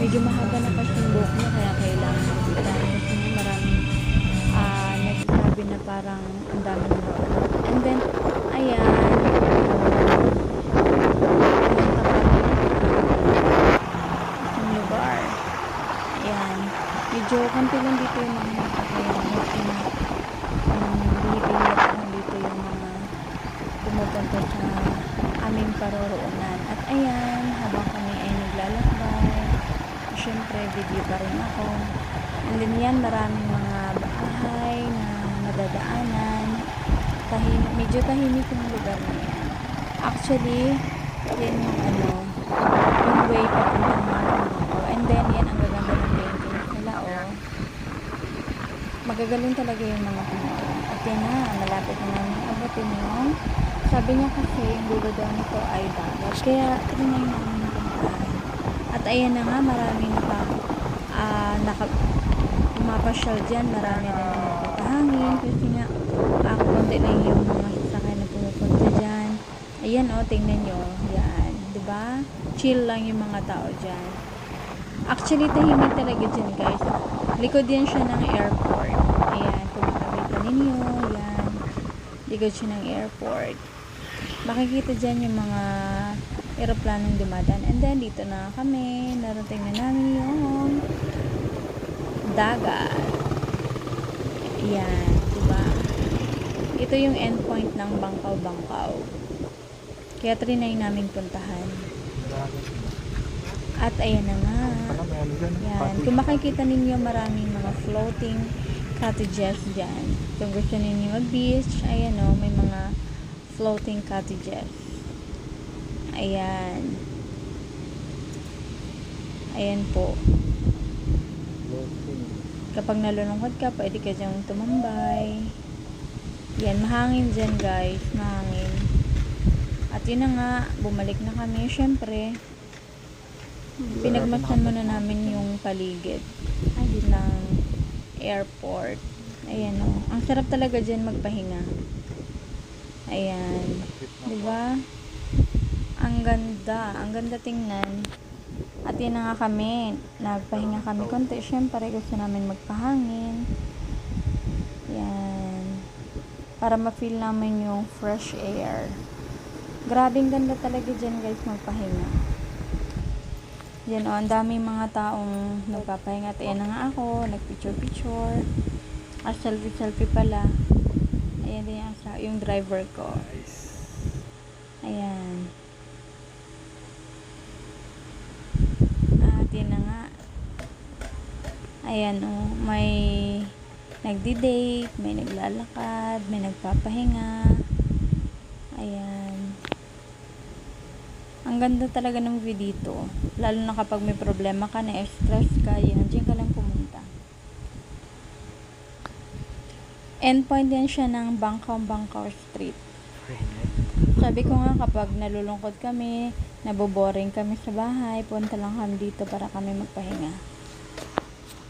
medyo mahaba na kasi yung buhok niya kaya kailangan magbitan kasi nga maraming nagsasabi na parang ang dami ng baon. And then ayan, pumunta kami ng lugar. Ayan, medyo konti lang dito yung mga nakakaya kasi na bihibihira lang dito yung mga pumupunta sa aming paroroonan. At ayan, habang kami ay naglalakbay, syempre video pa rin ako. And then yan, maraming mga bahay na madadaanan. Medyo tahimik yung lugar na yan. Actually, yan yung yung way papuntang Marangko. And then yan, ang gaganda ng paintings nila, oh. Magagaling talaga yung mga Pinoy. At yan na, malapit na namin abutin yung sabi niya kasi yung dulo daw nito ay dagat. Kaya tinay namin puntahan. At ayan na nga, marami pumapasyal dyan. Marami na nakapahangin. Kasi nga, konti lang yung mga sasakay na pumupunta dyan. Ayan o, tingnan nyo. Yan. Diba? Chill lang yung mga tao dyan. Actually, tahimik talaga dyan, guys. Likod yan siya ng airport. Ayan, kung makakita ninyo. Yan. Likod siya ng airport. Makikita dyan yung mga aeroplanong dumadaan. And then, dito na kami. Narating na namin yung dagat. Ayan, diba? Ito yung endpoint ng Bangkaw-Bangkaw. Kaya trinay namin puntahan. At ayan na nga. Yan. Kung makikita ninyo, maraming mga floating cottages dyan. Kung gusto ninyo mag-beach, ayan o, may mga floating cottages. Ayan. Ayan po. Kapag nalulungkot ka, pwede ka dyang tumambay. Yan, mahangin dyan, guys. Mahangin. At yun na nga, bumalik na kami. Siyempre, pinagmasdan muna namin yung paligid ng airport. Ayan o. Ang sarap talaga dyan magpahinga. Ayan. Diba? Ang ganda. Ang ganda tingnan. At yun na nga kami. Nagpahinga kami konti. Siyempre, gusto namin magpahangin. Ayan. Para ma-feel namin yung fresh air. Grabing ganda talaga dyan, guys, magpahinga. Yan o, ang daming mga taong nagpapahinga. At ayan na nga ako, nagpicture-picture. Selfie-selfie pala. Ayan din yung driver ko. Ayan. At yan na nga. Ayan o, may nagdi-date, may naglalakad, may nagpapahinga. Ayan. Ang ganda talaga ng view dito. Lalo na kapag may problema ka, na-stress ka, yan, dyan ka lang pumunta. Endpoint yan siya ng Bangkaw Street. Sabi ko nga, kapag nalulungkot kami, naboboring kami sa bahay, punta lang kami dito para kami magpahinga.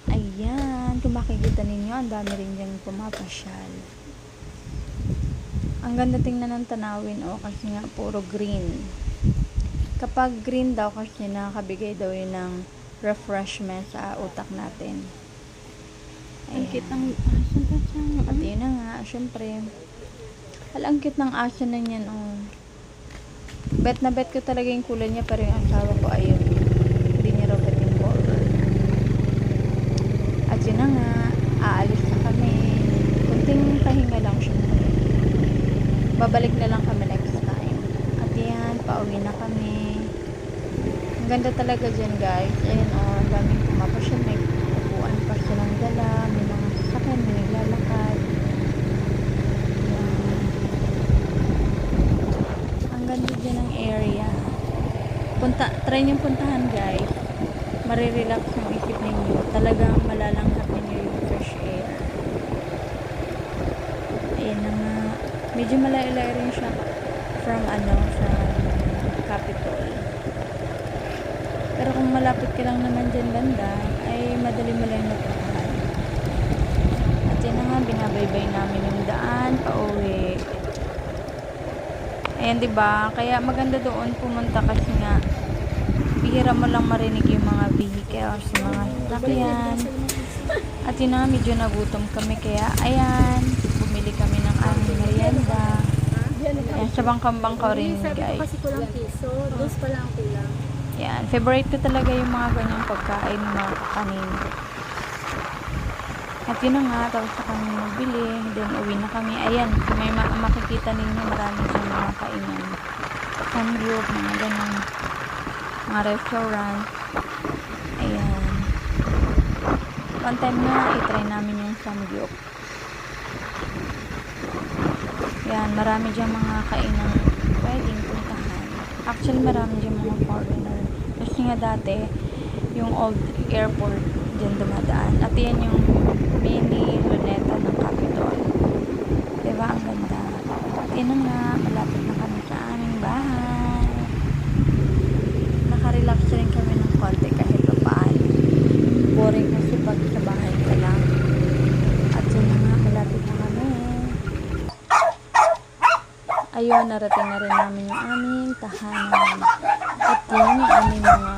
Ayan, kung makikita ninyo, ang dami rin dyan pumapasyal. Ang ganda tingnan ng tanawin, kasi nga puro green. Kapag green daw kasi nakakabigay daw yun ng refreshment sa utak natin. Ang cute ng aso ba siya? At yun na nga, syempre. Ang cute ng aso na yan, oh. Bet na bet ko talaga yung kulay niya, pero yung asawa ko ayun. Hindi niya raw bet yung color. At yun na nga, aalis na kami. Kunting pahinga lang siya. Babalik na lang kami next time. At yan, pauwi na kami. Ang ganda talaga dyan, guys. Ayan o, ang daming pumapasyal. May upuan pa silang dala. May mga sasakyan, may naglalakad. Ayan. Ang ganda dyan ng area. Try niyong puntahan, guys. Marirelax yung isip ninyo. Talagang malalanghap ninyo yung fresh air. Ayan na nga. Medyo malayo-layo rin siya from sa Capitol. Pero kung malapit ka lang naman dyan banda, ay madali mo lang napuntahan. At yan na nga, binabaybay namin yung daan, pauwi. Ayan, diba? Kaya maganda doon pumunta kasi nga, bihira mo lang marinig yung mga vehicles, mga sasakyan. At yun na, medyo nagutom kami, kaya ayan, bumili kami ng aming merienda. Ayan, sa bangkang-bangkaw rin, Sabi ko guys. kasi kulang piso. Dos pa lang ang kulang. Yan, favorite ko talaga yung mga ganyang pagkain, mga kakanin. At yun na nga, tapos na kami magbili, then uwi na kami. Ayan, kung may makikita ninyo, marami siyang mga kainan. Samgyup, mga ganyan, mga restaurant. Ayan. One time na, itry namin yung samgyup. Yan, marami dyan mga kainan pwedeng puntahan. Actually, marami dyan mga foreigner. Kasi nga dati, yung old airport dyan dumadaan. At yan yung mini luneta ng Capitol. Diba? Ang ganda. At yun na nga, malapit na kami sa aming bahay. Nakarelax rin kami ng konti kahit pa paano. Boring kasi pag sa bahay ka lang. At yun na nga, malapit na kami. Ayun, narating na rin namin yung aming tahanan. At yun yung aming mga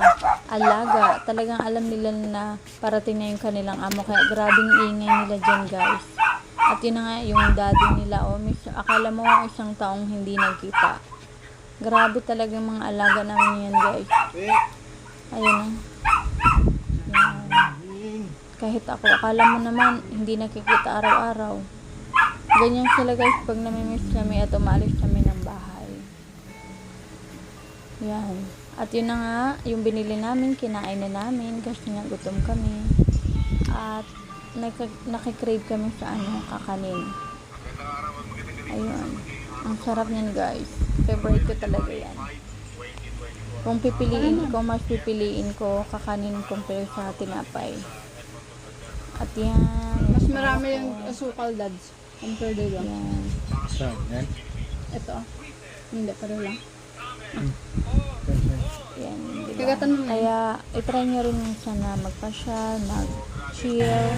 alaga. Talagang alam nila na parating na yung kanilang amo. Kaya grabing ingay nila dyan, guys. At yun na nga, yung daddy nila. Oh, akala mo isang taong hindi nagkita. Grabe talagang mga alaga namin yan, guys. Ayun na. Yan. Kahit ako, akala mo naman hindi nakikita araw-araw. Ganyan sila, guys, pag namimiss kami at umalis kami ng bahay. Yan. At yun na nga, yung binili namin, kinain na namin kasi nga gutom kami. At nakikrave kami sa kakanin. Ayun. Ang sarap niyan, guys. Favorite ko talaga yan. Kung mas pipiliin ko, kakanin compare sa tinapay. At yan. Mas marami yung asukal, dads. Compare dito. Yan. Saan? Yan? Ito. Hindi, pareho lang. Yan, diba? Kagatan mo yan. Kaya, itry nyo rin minsan na magpasyal, mag-chill.